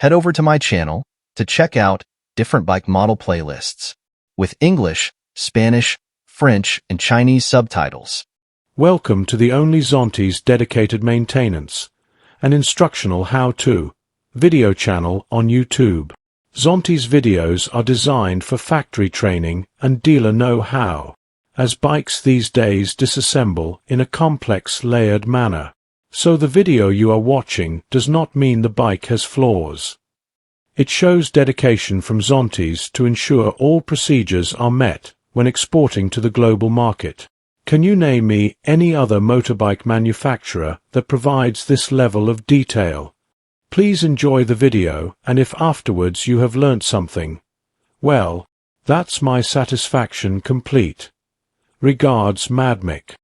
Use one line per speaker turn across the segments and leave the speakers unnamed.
Head over to my channel to check out different bike model playlists with English, Spanish, French, and Chinese subtitles.
Welcome to the only Zontes dedicated maintenance and instructional how-to video channel on YouTube. Zontes videos are designed for factory training and dealer know-how, as bikes these days disassemble in a complex layered manner. So the video you are watching does not mean the bike has flaws. It shows dedication from Zontes to ensure all procedures are met when exporting to the global market. Can you name me any other motorbike manufacturer that provides this level of detail? Please enjoy the video, and if afterwards you have learnt something, well, that's my satisfaction complete. Regards, Madmick.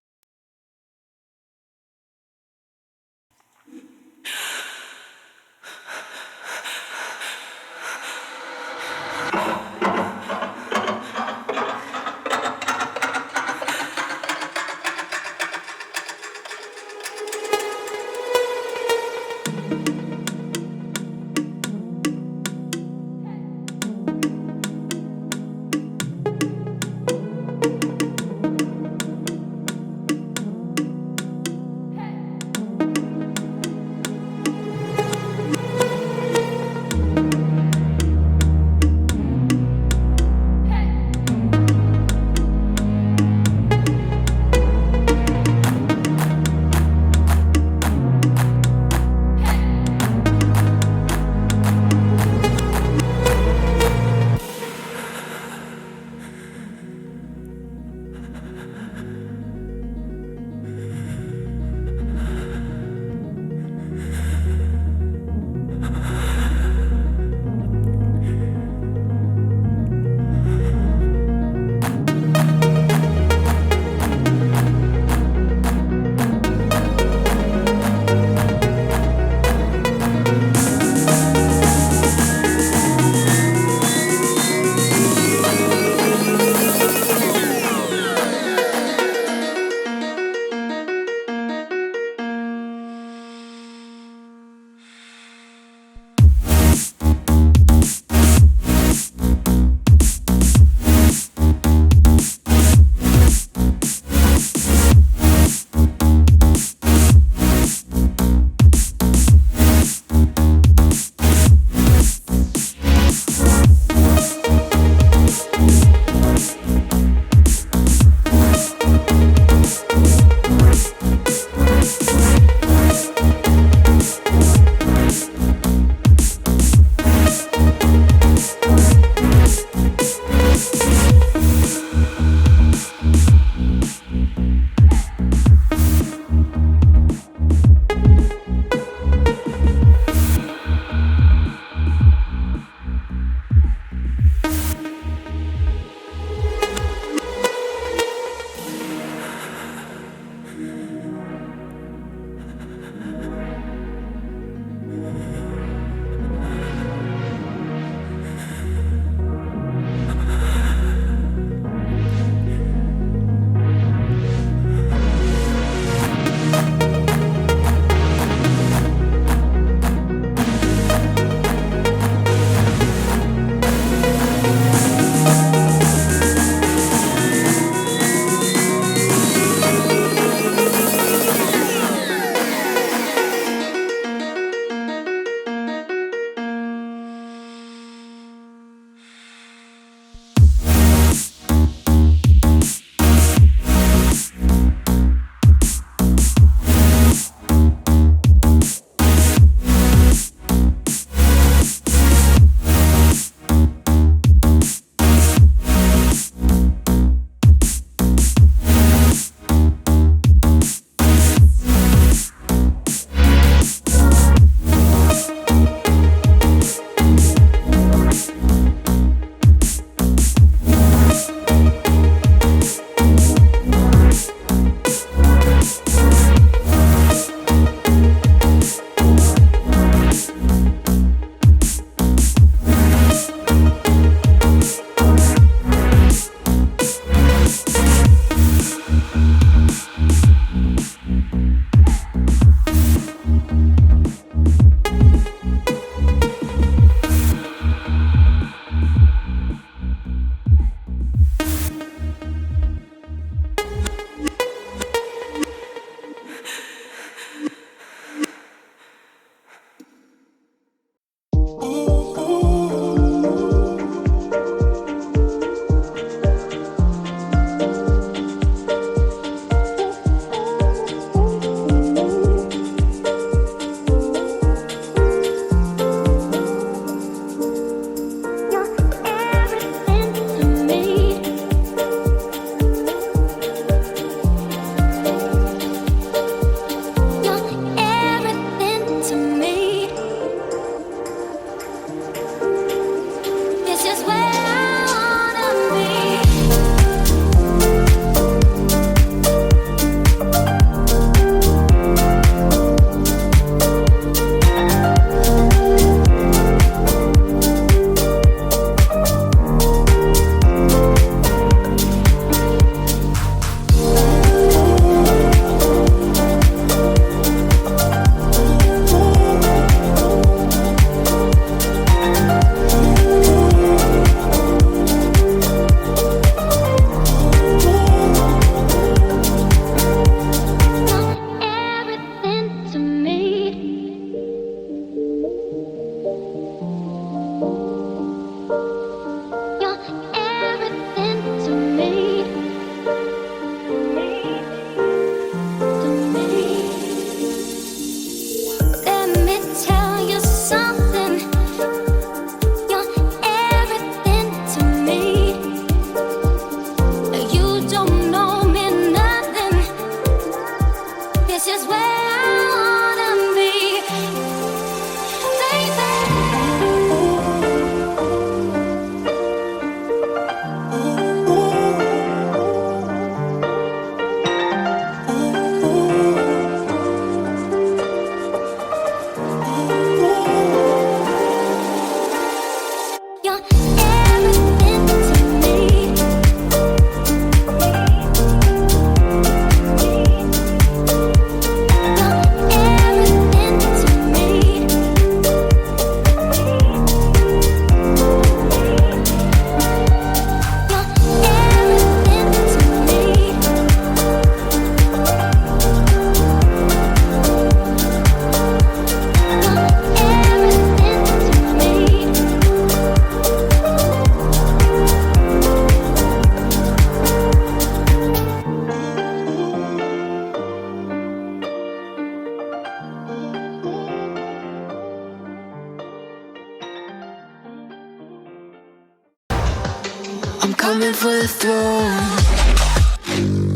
I'm coming for the throne.